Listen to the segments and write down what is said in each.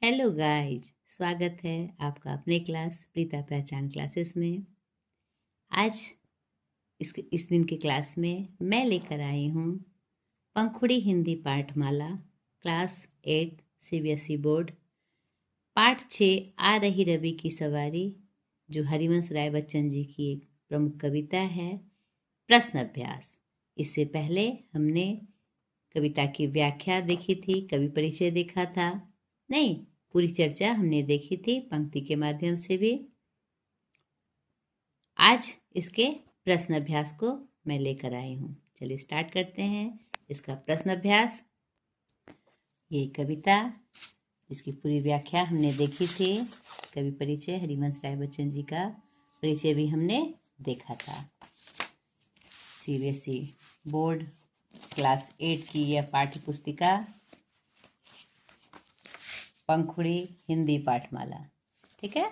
Hello guys, स्वागत है आपका अपने क्लास प्रीता पहचान क्लासेस में। आज इस दिन के क्लास में मैं लेकर आई हूँ पंखुड़ी हिंदी पाठमाला क्लास 8 CBSE बोर्ड पाठ 6 आ रही रवि की सवारी, जो हरिवंश राय बच्चन जी की एक प्रमुख कविता है। प्रश्न अभ्यास। इससे पहले हमने कविता की व्याख्या देखी थी, कवि परिचय देखा था, नहीं पूरी चर्चा हमने देखी थी पंक्ति के माध्यम से भी। आज इसके प्रश्न अभ्यास को मैं लेकर आई हूँ। चलिए स्टार्ट करते हैं इसका प्रश्न अभ्यास। ये कविता, इसकी पूरी व्याख्या हमने देखी थी। कवि परिचय हरिवंश राय बच्चन जी का परिचय भी हमने देखा था। CBSE बोर्ड क्लास 8 की यह पाठ्य पुस्तिका पंखुड़ी हिंदी पाठमाला, ठीक है।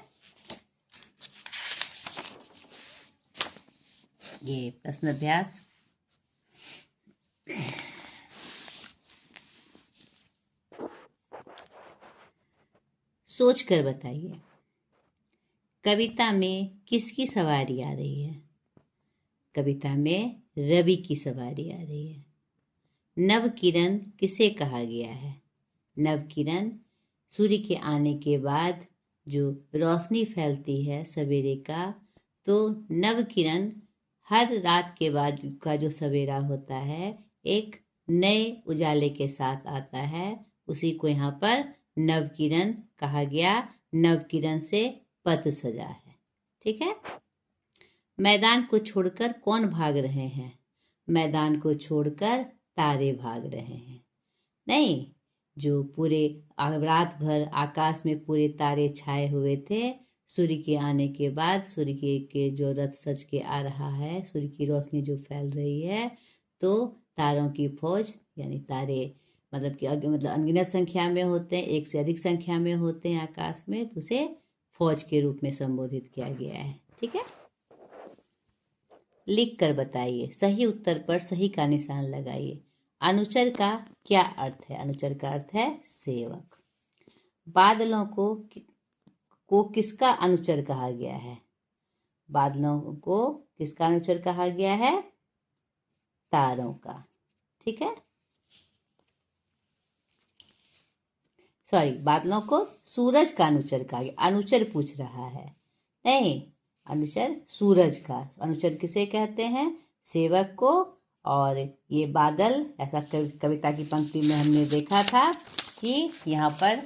ये प्रश्न अभ्यास। सोच कर बताइए, कविता में किसकी सवारी आ रही है? कविता में रवि की सवारी आ रही है। नव किरण किसे कहा गया है? नव किरण सूर्य के आने के बाद जो रोशनी फैलती है सवेरे का, तो नव किरण हर रात के बाद का जो सवेरा होता है एक नए उजाले के साथ आता है। उसी को यहाँ पर नव किरण कहा गया। नव किरण से पथ सजा है, ठीक है। मैदान को छोड़कर कौन भाग रहे हैं? मैदान को छोड़कर तारे भाग रहे हैं। नहीं, जो पूरे रात भर आकाश में पूरे तारे छाए हुए थे, सूर्य के आने के बाद सूर्य के जो रथ सज के आ रहा है, सूर्य की रोशनी जो फैल रही है, तो तारों की फौज, यानी तारे मतलब अनगिनत संख्या में होते हैं, एक से अधिक संख्या में होते हैं आकाश में, तो उसे फौज के रूप में संबोधित किया गया है, ठीक है। लिख कर बताइए, सही उत्तर पर सही का निशान लगाइए। अनुचर का क्या अर्थ है? अनुचर का अर्थ है सेवक। बादलों को किसका अनुचर कहा गया है? बादलों को किसका अनुचर कहा गया है? तारों का, ठीक है। सॉरी, बादलों को सूरज का अनुचर कहा गया। अनुचर पूछ रहा है, नहीं, अनुचर सूरज का। अनुचर किसे कहते हैं? सेवक को। और ये बादल, ऐसा कविता की पंक्ति में हमने देखा था कि यहाँ पर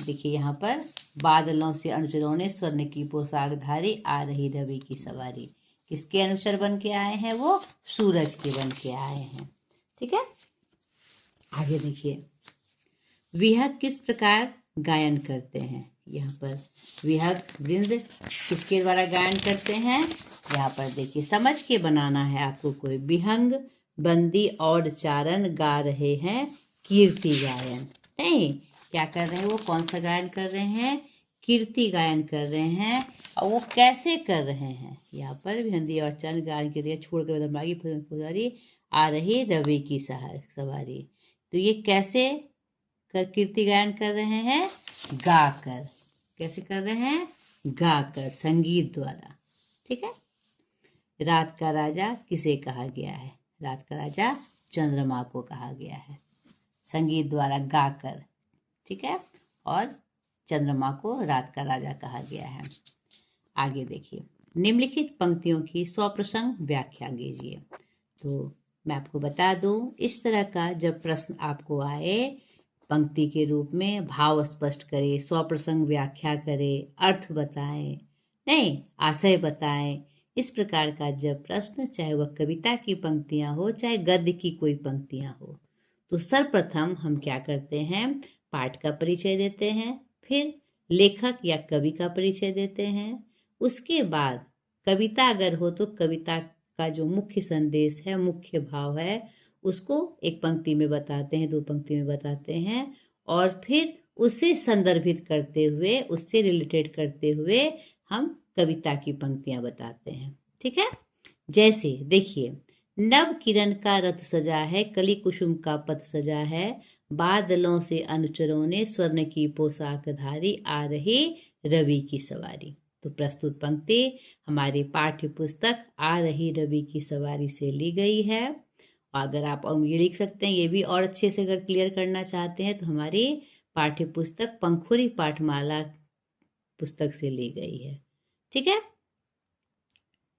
देखिए, यहाँ पर बादलों से अनुचरों ने स्वर्ण की पोशाक धारी, आ रही रवि की सवारी। किसके अनुचर बन के आए हैं? वो सूरज के बन के आए हैं, ठीक है। आगे देखिए, विहग किस प्रकार गायन करते हैं? यहाँ पर विहग वृंद किसके द्वारा गायन करते हैं? यहाँ पर देखिए, समझ के बनाना है आपको। कोई विहंग, बंदी और चारण गा रहे हैं कीर्ति गायन। नहीं, क्या कर रहे हैं वो? कौन सा गायन कर रहे हैं? कीर्ति गायन कर रहे हैं। और वो कैसे कर रहे हैं? यहाँ पर विहंदी और चारण गायन के लिए छोड़ कर पुजारी, आ रही रवि की सवारी। तो ये कैसे कीर्ति गायन कर रहे हैं? गाकर। कैसे कर रहे हैं? गाकर, संगीत द्वारा, ठीक है। रात का राजा किसे कहा गया है? रात का राजा चंद्रमा को कहा गया है, संगीत द्वारा गाकर, ठीक है। और चंद्रमा को रात का राजा कहा गया है। आगे देखिए, निम्नलिखित पंक्तियों की स्वप्रसंग व्याख्या कीजिए। तो मैं आपको बता दूं, इस तरह का जब प्रश्न आपको आए, पंक्ति के रूप में भाव स्पष्ट करें, स्वप्रसंग व्याख्या करें, अर्थ बताएं, नहीं आशय बताएं। इस प्रकार का जब प्रश्न, चाहे वह कविता की पंक्तियां हो, चाहे गद्य की कोई पंक्तियां हो, तो सर्वप्रथम हम क्या करते हैं? पाठ का परिचय देते हैं, फिर लेखक या कवि का परिचय देते हैं। उसके बाद कविता अगर हो तो कविता का जो मुख्य संदेश है, मुख्य भाव है, उसको एक पंक्ति में बताते हैं, दो पंक्ति में बताते हैं, और फिर उसे संदर्भित करते हुए, उससे रिलेटेड करते हुए हम कविता की पंक्तियां बताते हैं, ठीक है। जैसे देखिए, नव किरण का रथ सजा है, कली कुसुम का पथ सजा है, बादलों से अनुचरों ने स्वर्ण की पोशाक धारी, आ रही रवि की सवारी। तो प्रस्तुत पंक्ति हमारी पाठ्य पुस्तक आ रही रवि की सवारी से ली गई है। अगर आप ये लिख सकते हैं, ये भी और अच्छे से अगर क्लियर करना चाहते हैं तो हमारी पाठ्य पुस्तक पंखुड़ी पाठमाला पुस्तक से ली गई है। ठीक है,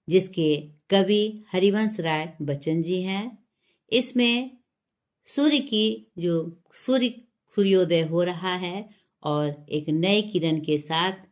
जिसके कवि हरिवंश राय बच्चन जी हैं। इसमें सूर्य की जो सूर्योदय हो रहा है और एक नए किरण के साथ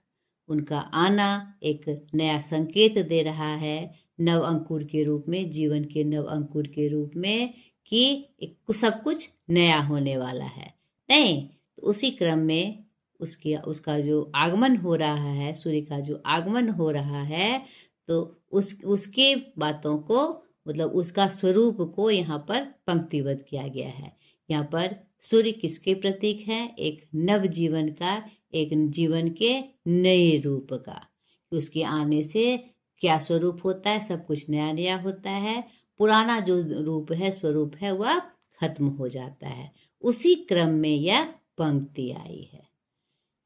उनका आना एक नया संकेत दे रहा है, नव अंकुर के रूप में, जीवन के नव अंकुर के रूप में, कि सब कुछ नया होने वाला है। नहीं तो उसी क्रम में उसका जो आगमन हो रहा है, सूर्य का जो आगमन हो रहा है, तो उसके बातों को, मतलब उसका स्वरूप को यहाँ पर पंक्तिबद्ध किया गया है। यहाँ पर सूर्य किसके प्रतीक हैं? एक नव जीवन का, एक जीवन के नए रूप का। उसके आने से क्या स्वरूप होता है? सब कुछ नया नया होता है, पुराना जो रूप है, स्वरूप है, वह खत्म हो जाता है। उसी क्रम में यह पंक्ति आई है।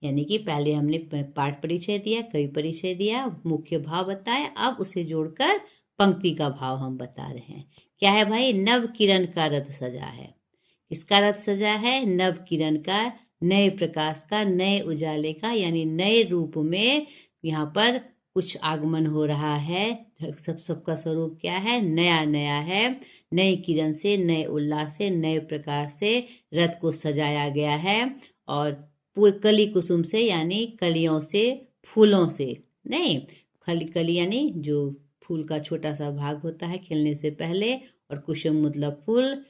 यानी कि पहले हमने पाठ परिचय दिया, कवि परिचय दिया, मुख्य भाव बताया, अब उसे जोड़कर पंक्ति का भाव हम बता रहे हैं। क्या है भाई? नव किरण का रथ सजा है। किसका रथ सजा है? नव किरण का, नए प्रकाश का, नए उजाले का, यानी नए रूप में यहाँ पर कुछ आगमन हो रहा है। सबका स्वरूप क्या है? नया नया है। नई किरण से, नए उल्लास से, नए प्रकार से रथ को सजाया गया है। और कली कुसुम से, यानी कलियों से, फूलों से नहीं, कली यानी जो फूल का छोटा सा भाग होता है खिलने से पहले, और कुसुम मतलब फूल,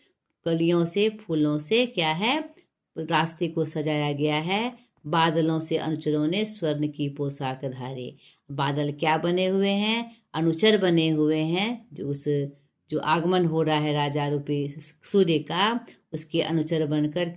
कलियों से, फूलों से क्या है? रास्ते को सजाया गया है। बादलों से अनुचरों ने स्वर्ण की पोशाक धारी। बादल क्या बने हुए हैं? अनुचर बने हुए हैं। जो आगमन हो रहा है राजा रूपी सूर्य का, उसके अनुचर बनकर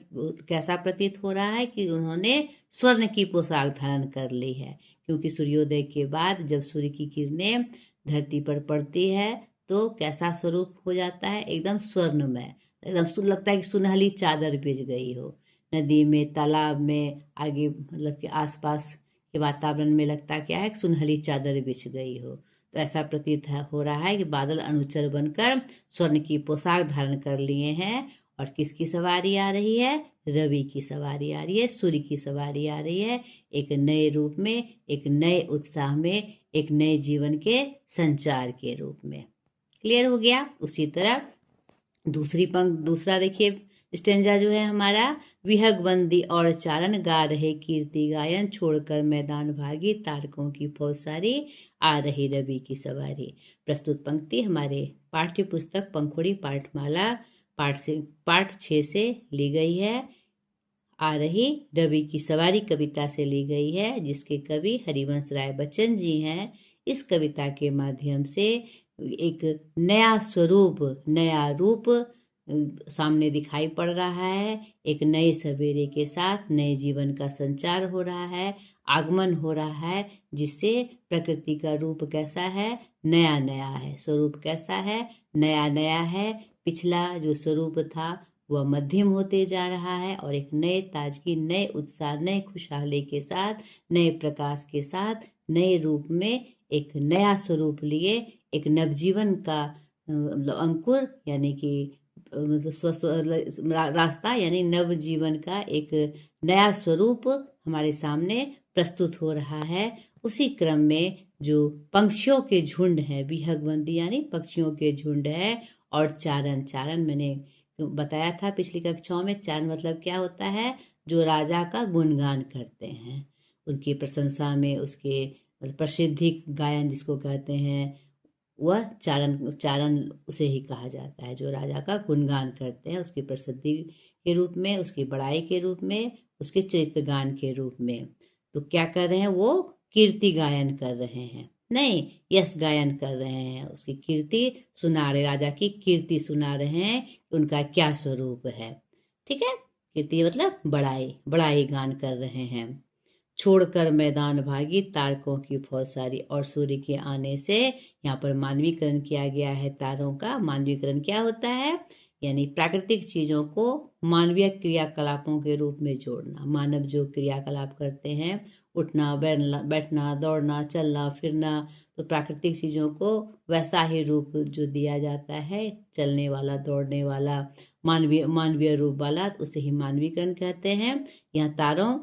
कैसा प्रतीत हो रहा है कि उन्होंने स्वर्ण की पोशाक धारण कर ली है। क्योंकि सूर्योदय के बाद जब सूर्य की किरणें धरती पर पड़ती है तो कैसा स्वरूप हो जाता है? एकदम स्वर्णमय, एकदम लगता है कि सुनहली चादर बिछ गई हो। नदी में, तालाब में, आगे मतलब कि आसपास के वातावरण में लगता क्या है? सुनहली चादर बिछ गई हो। तो ऐसा प्रतीत हो रहा है कि बादल अनुचर बनकर स्वर्ण की पोशाक धारण कर लिए हैं। और किसकी सवारी आ रही है? रवि की सवारी आ रही है, सूर्य की सवारी आ रही है, एक नए रूप में, एक नए उत्साह में, एक नए जीवन के संचार के रूप में। क्लियर हो गया? उसी तरह दूसरा देखिए स्टेंजा जो है हमारा, विहग बंदी और चारण, गा रहे कीर्ति गायन, छोड़कर मैदान भागी, तारकों की फौज सारी, आ रही रवि की सवारी। प्रस्तुत पंक्ति हमारे पाठ्य पुस्तक पंखुड़ी पाठमाला पाठ 6 से ली गई है। आ रही रवि की सवारी कविता से ली गई है, जिसके कवि हरिवंश राय बच्चन जी हैं। इस कविता के माध्यम से एक नया स्वरूप, नया रूप सामने दिखाई पड़ रहा है। एक नए सवेरे के साथ नए जीवन का संचार हो रहा है, आगमन हो रहा है, जिससे प्रकृति का रूप कैसा है? नया नया है। स्वरूप कैसा है? नया नया है। पिछला जो स्वरूप था वह मध्यम होते जा रहा है, और एक नए ताजगी, नए उत्साह, नए खुशहाली के साथ, नए प्रकाश के साथ, नए रूप में एक नया स्वरूप लिए एक नवजीवन का मतलब अंकुर, यानी कि रास्ता, यानी नव जीवन का एक नया स्वरूप हमारे सामने प्रस्तुत हो रहा है। उसी क्रम में जो पंक्षियों के झुंड है, विहगबंदी यानी पक्षियों के झुंड है, और चारण मैंने बताया था पिछली कक्षाओं में। चारण मतलब क्या होता है? जो राजा का गुणगान करते हैं, उनकी प्रशंसा में, उसके प्रसिद्धि गायन जिसको कहते हैं, वह चारण उसे ही कहा जाता है। जो राजा का गुणगान करते हैं, उसकी प्रसिद्धि के रूप में, उसकी बड़ाई के रूप में, उसके चरित्र गान के रूप में। तो क्या कर रहे हैं? वो कीर्ति गायन कर रहे हैं, नहीं, यश गायन कर रहे हैं। उसकी कीर्ति सुना रहे, राजा की कीर्ति सुना रहे हैं, उनका क्या स्वरूप है। ठीक है, कीर्ति मतलब बड़ाई गान कर रहे हैं। छोड़कर मैदान भागी तारकों की फौज सारी। और सूर्य के आने से यहाँ पर मानवीकरण किया गया है तारों का। मानवीकरण क्या होता है? यानी प्राकृतिक चीज़ों को मानवीय क्रियाकलापों के रूप में जोड़ना। मानव जो क्रियाकलाप करते हैं, उठना बैठना दौड़ना चलना फिरना, तो प्राकृतिक चीज़ों को वैसा ही रूप जो दिया जाता है, चलने वाला दौड़ने वाला मानवीय रूप वाला, तो उसे ही मानवीकरण कहते हैं। यहाँ तारों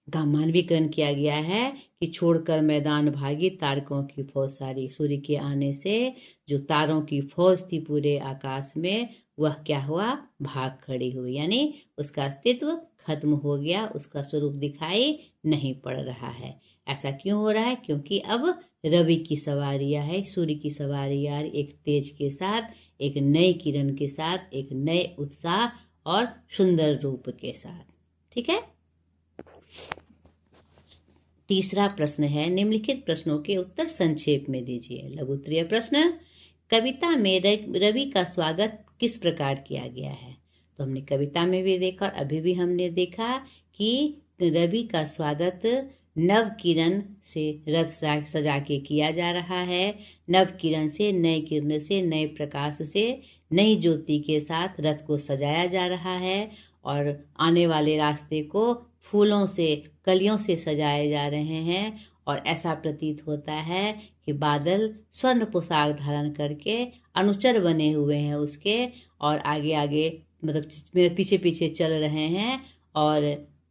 का मानवीकरण किया गया है कि छोड़कर मैदान भागी तारकों की फौज सारी। सूर्य के आने से जो तारों की फौज थी पूरे आकाश में, वह क्या हुआ? भाग खड़ी हुई, यानी उसका अस्तित्व खत्म हो गया, उसका स्वरूप दिखाई नहीं पड़ रहा है। ऐसा क्यों हो रहा है? क्योंकि अब रवि की सवारी है, सूर्य की सवारी आ रही, एक तेज के साथ, एक नई किरण के साथ, एक नए उत्साह और सुंदर रूप के साथ। ठीक है। तीसरा प्रश्न है, निम्नलिखित प्रश्नों के उत्तर संक्षेप में दीजिए। लघु उत्तरीय प्रश्न, कविता में रवि का स्वागत किस प्रकार किया गया है? तो हमने कविता में भी देखा और अभी भी हमने देखा कि रवि का स्वागत नव किरण से रथ सजा के किया जा रहा है। नव किरण से, नए किरण से, नए प्रकाश से, नई ज्योति के साथ रथ को सजाया जा रहा है और आने वाले रास्ते को फूलों से, कलियों से सजाए जा रहे हैं। और ऐसा प्रतीत होता है कि बादल स्वर्ण पोशाक धारण करके अनुचर बने हुए हैं उसके, और आगे आगे मतलब पीछे पीछे चल रहे हैं और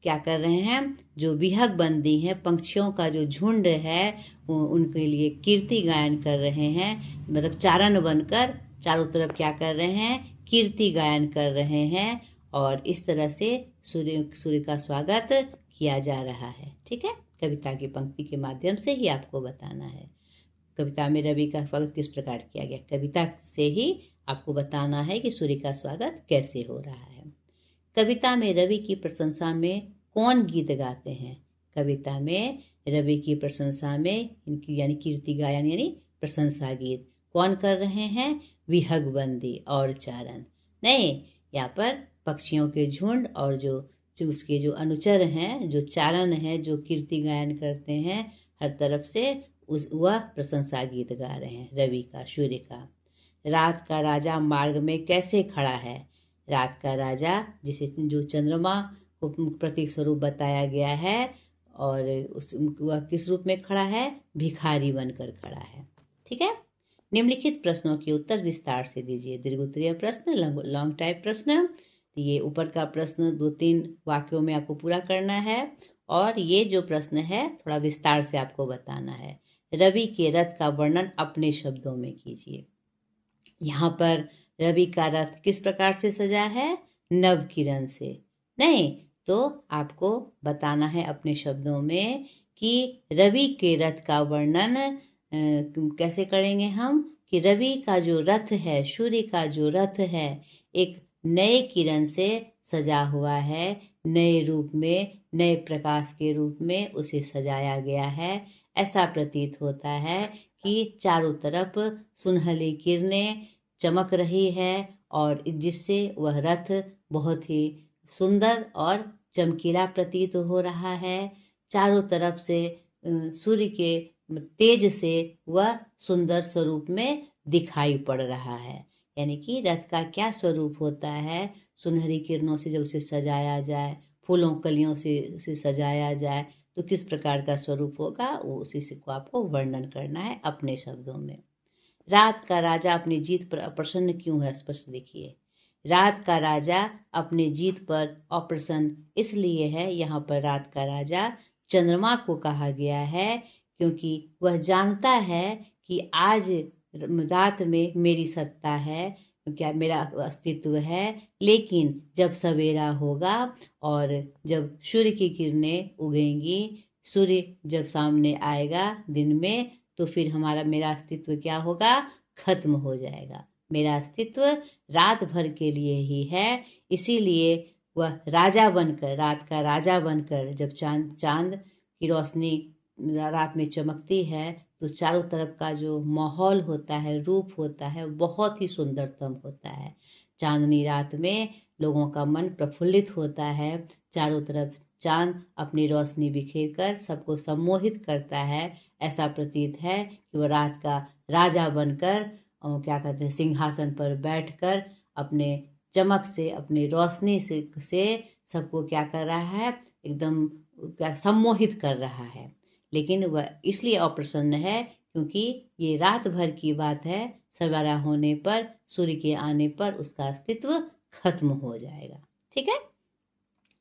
क्या कर रहे हैं? जो विहग बंदी हैं, पंक्षियों का जो झुंड है, उनके लिए कीर्ति गायन कर रहे हैं। मतलब चारण बनकर चारों तरफ क्या कर रहे हैं? कीर्ति गायन कर रहे हैं। और इस तरह से सूर्य का स्वागत किया जा रहा है। ठीक है। कविता की पंक्ति के माध्यम से ही आपको बताना है कविता में रवि का स्वागत किस प्रकार किया गया। कविता से ही आपको बताना है कि सूर्य का स्वागत कैसे हो रहा है। कविता में रवि की प्रशंसा में कौन गीत गाते हैं? कविता में रवि की प्रशंसा में इनकी यानी कीर्ति गायन यानी प्रशंसा गीत कौन कर रहे हैं? विहगबंदी और चारण नहीं, यहाँ पर पक्षियों के झुंड और जो उसके जो अनुचर हैं, जो चारण हैं, जो कीर्ति गायन करते हैं, हर तरफ से वह प्रशंसा गीत गा रहे हैं रवि का, सूर्य का। रात का राजा मार्ग में कैसे खड़ा है? रात का राजा जिसे जो चंद्रमा को प्रतीक स्वरूप बताया गया है, और वह किस रूप में खड़ा है? भिखारी बनकर खड़ा है। ठीक है। निम्नलिखित प्रश्नों के उत्तर विस्तार से दीजिए। दीर्घ उत्तरीय प्रश्न, लॉन्ग टाइप प्रश्न। ये ऊपर का प्रश्न 2-3 वाक्यों में आपको पूरा करना है, और ये जो प्रश्न है थोड़ा विस्तार से आपको बताना है। रवि के रथ का वर्णन अपने शब्दों में कीजिए। यहाँ पर रवि का रथ किस प्रकार से सजा है? नव किरण से नहीं, तो आपको बताना है अपने शब्दों में कि रवि के रथ का वर्णन कैसे करेंगे हम, कि रवि का जो रथ है, सूर्य का जो रथ है, एक नए किरण से सजा हुआ है, नए रूप में, नए प्रकाश के रूप में उसे सजाया गया है। ऐसा प्रतीत होता है कि चारों तरफ सुनहली किरणें चमक रही है, और जिससे वह रथ बहुत ही सुंदर और चमकीला प्रतीत हो रहा है। चारों तरफ से सूर्य के तेज से वह सुंदर स्वरूप में दिखाई पड़ रहा है। यानी कि रथ का क्या स्वरूप होता है? सुनहरी किरणों से जब उसे सजाया जाए, फूलों कलियों से उसे सजाया जाए, तो किस प्रकार का स्वरूप होगा, वो उसी से को आपको वर्णन करना है अपने शब्दों में। रात का राजा अपनी जीत पर अप्रसन्न क्यों है? स्पष्ट देखिए। रात का राजा अपनी जीत पर अप्रसन्न इसलिए है, यहाँ पर रात का राजा चंद्रमा को कहा गया है, क्योंकि वह जानता है कि आज रात में मेरी सत्ता है, क्या मेरा अस्तित्व है, लेकिन जब सवेरा होगा और जब सूर्य की किरणें उगेंगी, सूर्य जब सामने आएगा दिन में, तो फिर मेरा अस्तित्व क्या होगा? खत्म हो जाएगा। मेरा अस्तित्व रात भर के लिए ही है। इसीलिए वह राजा बनकर, रात का राजा बनकर, जब चांद की रोशनी रात में चमकती है, तो चारों तरफ का जो माहौल होता है, रूप होता है, बहुत ही सुंदरतम होता है। चांदनी रात में लोगों का मन प्रफुल्लित होता है, चारों तरफ चांद अपनी रोशनी बिखेर कर सबको सम्मोहित करता है। ऐसा प्रतीत है कि वह रात का राजा बनकर और क्या कहते हैं सिंहासन पर बैठकर अपने चमक से अपनी रोशनी से सबको क्या कर रहा है, एकदम क्या सम्मोहित कर रहा है। लेकिन वह इसलिए अप्रसन्न है क्योंकि ये रात भर की बात है, सवेरा होने पर सूर्य के आने पर उसका अस्तित्व खत्म हो जाएगा। ठीक है,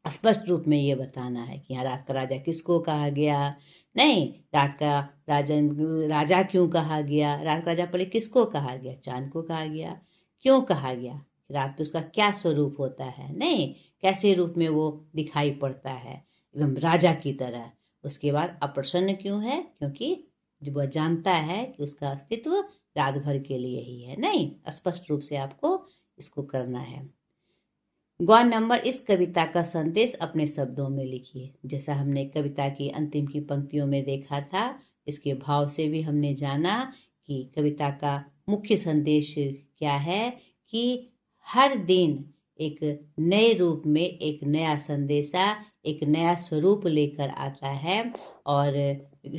स्पष्ट रूप में ये बताना है कि यहाँ रात का राजा किसको कहा गया, नहीं रात का राजा क्यों कहा गया, रात का राजा पहले किसको कहा गया, चांद को कहा गया। क्यों कहा गया, रात में उसका क्या स्वरूप होता है, नहीं कैसे रूप में वो दिखाई पड़ता है, एकदम राजा की तरह। उसके बाद अप्रसन्न क्यों है, क्योंकि जब वह जानता है कि उसका अस्तित्व रात भर के लिए ही है। नहीं, स्पष्ट रूप से आपको इसको करना है। गौर नंबर इस कविता का संदेश अपने शब्दों में लिखिए। जैसा हमने कविता की अंतिम की पंक्तियों में देखा था, इसके भाव से भी हमने जाना कि कविता का मुख्य संदेश क्या है कि हर दिन एक नए रूप में एक नया संदेशा, एक नया स्वरूप लेकर आता है और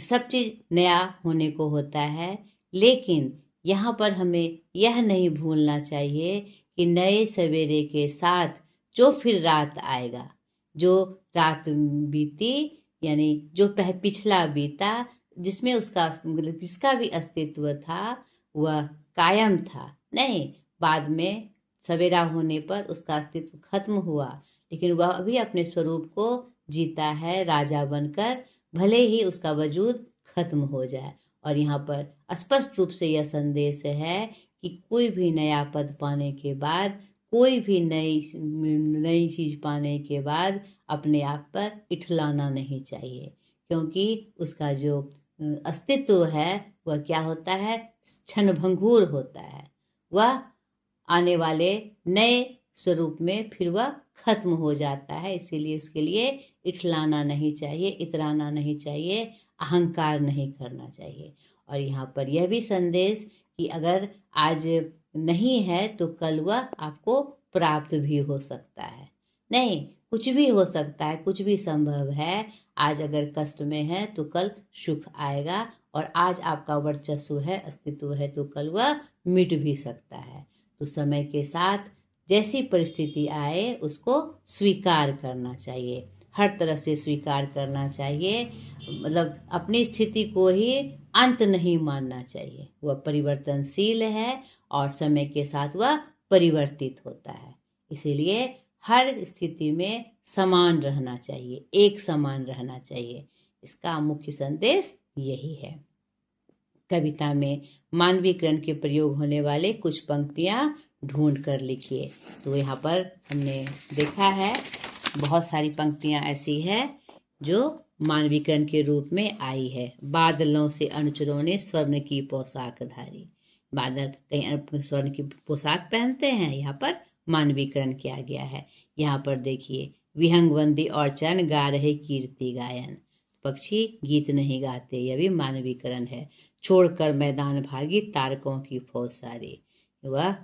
सब चीज़ नया होने को होता है। लेकिन यहाँ पर हमें यह नहीं भूलना चाहिए कि नए सवेरे के साथ जो फिर रात आएगा, जो रात बीती यानी जो पिछला बीता, जिसमें उसका जिसका भी अस्तित्व था वह कायम था। नहीं, बाद में सवेरा होने पर उसका अस्तित्व खत्म हुआ, लेकिन वह अभी अपने स्वरूप को जीता है राजा बनकर, भले ही उसका वजूद खत्म हो जाए। और यहाँ पर स्पष्ट रूप से यह संदेश है कि कोई भी नया पद पाने के बाद, कोई भी नई चीज पाने के बाद अपने आप पर इठलाना नहीं चाहिए, क्योंकि उसका जो अस्तित्व है वह क्या होता है, क्षणभंगुर होता है। वह आने वाले नए स्वरूप में फिर वह खत्म हो जाता है। इसीलिए उसके लिए इठलाना नहीं चाहिए, इतराना नहीं चाहिए, अहंकार नहीं करना चाहिए। और यहाँ पर यह भी संदेश कि अगर आज नहीं है तो कल वह आपको प्राप्त भी हो सकता है। नहीं, कुछ भी हो सकता है, कुछ भी संभव है। आज अगर कष्ट में है तो कल सुख आएगा, और आज आपका वर्चस्व है, अस्तित्व है, तो कल वह मिट भी सकता है। तो समय के साथ जैसी परिस्थिति आए उसको स्वीकार करना चाहिए, हर तरह से स्वीकार करना चाहिए। मतलब अपनी स्थिति को ही अंत नहीं मानना चाहिए। वह परिवर्तनशील है और समय के साथ वह परिवर्तित होता है। इसीलिए हर स्थिति में समान रहना चाहिए, एक समान रहना चाहिए। इसका मुख्य संदेश यही है। कविता में मानवीकरण के प्रयोग होने वाले कुछ पंक्तियाँ ढूंढ कर लिखिए। तो यहाँ पर हमने देखा है बहुत सारी पंक्तियाँ ऐसी है जो मानवीकरण के रूप में आई है। बादलों से अनुचरों ने स्वर्ण की पोशाक धारी। बादल कहीं स्वर्ण की पोशाक पहनते हैं, यहाँ पर मानवीकरण किया गया है। यहाँ पर देखिए, विहंगवंदी और चन गा रहे कीर्ति गायन। पक्षी गीत नहीं गाते, यह भी मानवीकरण है। छोड़कर मैदान भागी तारकों की फौज सारी, वह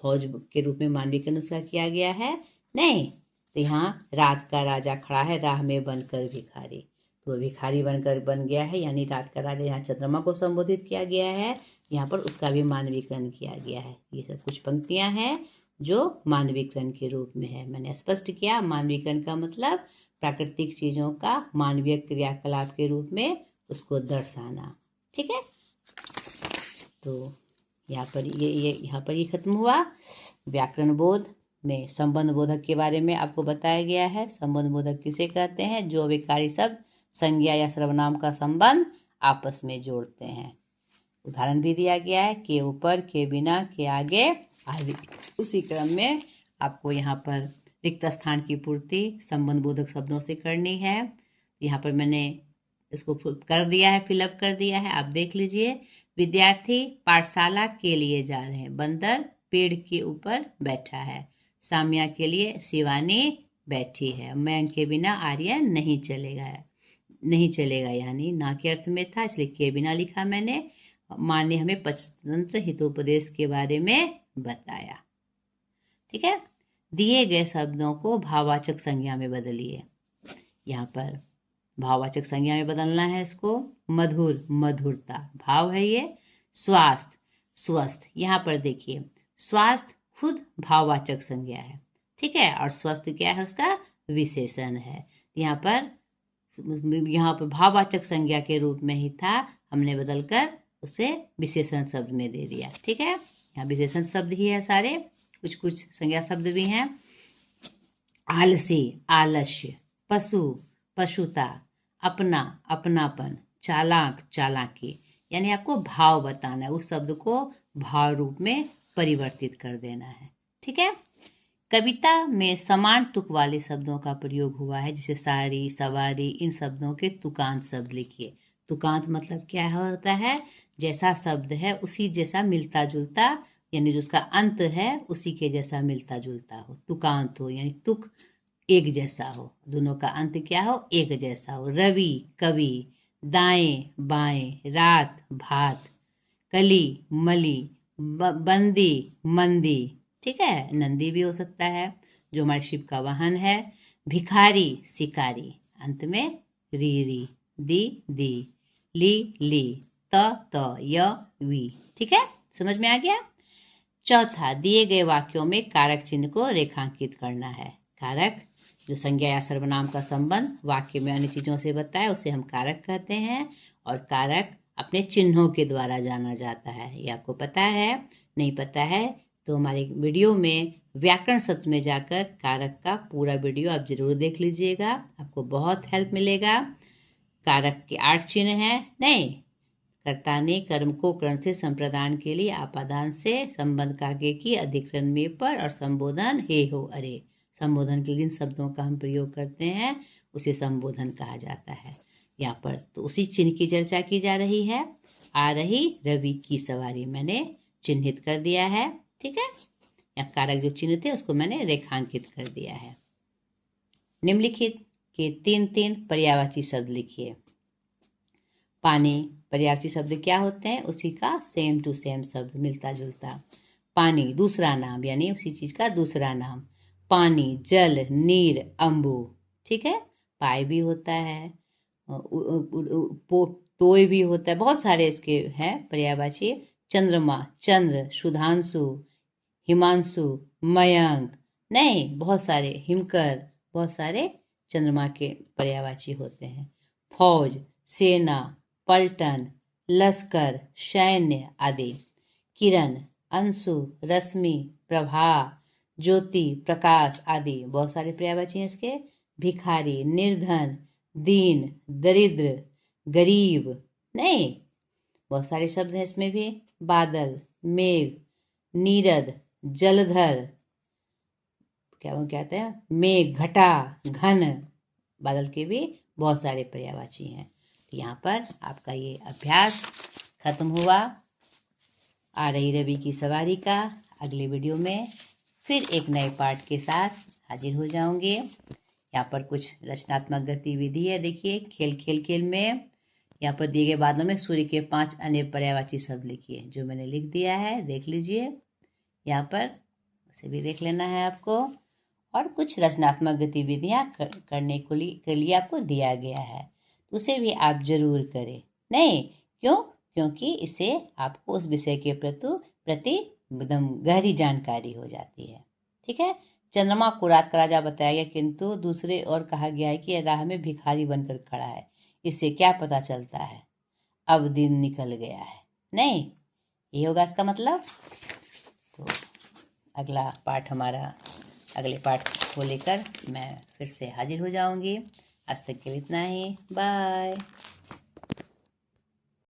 फौज के रूप में मानवीकरण उसका किया गया है। नहीं, तो यहाँ रात का राजा खड़ा है राह में बनकर भिखारी, तो भिखारी बनकर बन गया है, यानी रात का राजा यहाँ चंद्रमा को संबोधित किया गया है, यहाँ पर उसका भी मानवीकरण किया गया है। ये सब कुछ पंक्तियाँ हैं जो मानवीकरण के रूप में है। मैंने स्पष्ट किया, मानवीकरण का मतलब प्राकृतिक चीज़ों का मानवीय क्रियाकलाप के रूप में उसको दर्शाना। ठीक है, तो यहाँ पर ये खत्म हुआ। व्याकरण बोध में संबंध बोधक के बारे में आपको बताया गया है। संबंध बोधक किसे कहते हैं, जो अविकारी शब्द संज्ञा या सर्वनाम का संबंध आपस में जोड़ते हैं। उदाहरण भी दिया गया है, के ऊपर, के बिना, के आगे आदि। उसी क्रम में आपको यहाँ पर रिक्त स्थान की पूर्ति संबंध बोधक शब्दों से करनी है। यहाँ पर मैंने इसको कर दिया है, फिलअप कर दिया है, आप देख लीजिए। विद्यार्थी पाठशाला के लिए जा रहे हैं, बंदर पेड़ के ऊपर बैठा है। सामिया के लिए शिवानी बैठी है। मैं के बिना आर्यन नहीं चलेगा यानी ना के अर्थ में था, इसलिए के बिना लिखा मैंने। माँ ने हमें पंचतंत्र हितोपदेश के बारे में बताया। ठीक है, दिए गए शब्दों को भाववाचक संज्ञा में बदलिए। यहाँ पर भाववाचक संज्ञा में बदलना है इसको। मधुर, मधुरता भाव है ये। स्वास्थ्य, स्वस्थ, यहाँ पर देखिए स्वास्थ्य खुद भाववाचक संज्ञा है, ठीक है, और स्वस्थ क्या है, उसका विशेषण है। यहाँ पर भाववाचक संज्ञा के रूप में ही था, हमने बदलकर उसे विशेषण शब्द में दे दिया, ठीक है। यहाँ विशेषण शब्द ही है सारे, कुछ कुछ संज्ञा शब्द भी हैं। आलसी, आलस्य, पशु, पशुता, अपना, अपनापन, चालाक, चालाकी, यानी आपको भाव बताना है, उस शब्द को भाव रूप में परिवर्तित कर देना है, ठीक है। कविता में समान तुक वाले शब्दों का प्रयोग हुआ है, जैसे सारी, सवारी, इन शब्दों के तुकांत शब्द लिखिए। तुकांत मतलब क्या होता है, जैसा शब्द है उसी जैसा मिलता जुलता, यानी जो उसका अंत है उसी के जैसा मिलता जुलता हो, तुकांत हो, यानी तुक एक जैसा हो, दोनों का अंत क्या हो, एक जैसा हो। रवि, कवि, दाएं, बाएं, रात, भात, कली, मली, बंदी, मंदी, ठीक है, नंदी भी हो सकता है, जो हमारे शिव का वाहन है। भिखारी, शिकारी, अंत में री, दी, दी, ली, त, य, वी, ठीक है, समझ में आ गया। चौथा, दिए गए वाक्यों में कारक चिन्ह को रेखांकित करना है। कारक जो संज्ञा या सर्वनाम का संबंध वाक्य में अन्य चीजों से बताए उसे हम कारक कहते हैं, और कारक अपने चिन्हों के द्वारा जाना जाता है। ये आपको पता है, नहीं पता है तो हमारे वीडियो में व्याकरण सत्र में जाकर कारक का पूरा वीडियो आप जरूर देख लीजिएगा, आपको बहुत हेल्प मिलेगा। कारक के 8 चिन्ह हैं। नहीं, कर्ता ने कर्म को कर्ण से संप्रदान के लिए आपादान से संबंध कागे की अधिकरण में पर और संबोधन हे हो अरे, संबोधन के लिए जिन शब्दों का हम प्रयोग करते हैं उसे संबोधन कहा जाता है। यहाँ पर तो उसी चिन्ह की चर्चा की जा रही है। आ रही रवि की सवारी मैंने चिन्हित कर दिया है, ठीक है। यहाँ कारक जो चिन्ह थे उसको मैंने रेखांकित कर दिया है। निम्नलिखित के 3 पर्यायवाची शब्द लिखिए। पानी, पर्यायवाची शब्द क्या होते हैं, उसी का सेम टू सेम शब्द, मिलता जुलता। पानी दूसरा नाम, यानी उसी चीज का दूसरा नाम। पानी, जल, नीर, अम्बु, ठीक है, पाए भी होता है, तोय भी होता है, बहुत सारे इसके हैं पर्यायवाची। चंद्रमा, चंद्र, सुधांशु, हिमांशु, मयंक, नहीं बहुत सारे, हिमकर, बहुत सारे चंद्रमा के पर्यायवाची होते हैं। फौज, सेना, पलटन, लश्कर, सैन्य आदि। किरण, अंशु, रश्मि, प्रभा, ज्योति, प्रकाश आदि, बहुत सारे पर्यायवाची हैं इसके। भिखारी, निर्धन, दीन, दरिद्र, गरीब, नहीं बहुत सारे शब्द हैं इसमें भी। बादल, मेघ, नीरद, जलधर, क्या वो कहते हैं, मेघ, घटा, घन, बादल के भी बहुत सारे पर्यायवाची हैं। यहाँ पर आपका ये अभ्यास खत्म हुआ। आ रही रवि की सवारी का अगले वीडियो में फिर एक नए पार्ट के साथ हाजिर हो जाऊंगे। यहाँ पर कुछ रचनात्मक गतिविधि है, देखिए खेल में यहाँ पर दिए गए बादलों में सूर्य के 5 अन्य पर्यायवाची शब्द लिखिए, जो मैंने लिख दिया है, देख लीजिए यहाँ पर, उसे भी देख लेना है आपको। और कुछ रचनात्मक गतिविधियाँ करने के लिए आपको दिया गया है, तो उसे भी आप जरूर करें। नहीं क्यों, क्योंकि इससे आपको उस विषय के प्रति एकदम गहरी जानकारी हो जाती है, ठीक है। चंद्रमा को रात का राजा बताया गया, किंतु दूसरे और कहा गया है कि राह में भिखारी बनकर खड़ा है, इससे क्या पता चलता है, अब दिन निकल गया है। नहीं, ये होगा इसका मतलब। तो अगला पार्ट हमारा, अगले पार्ट को लेकर मैं फिर से हाजिर हो जाऊंगी। आज तक के लिए इतना ही, बाय।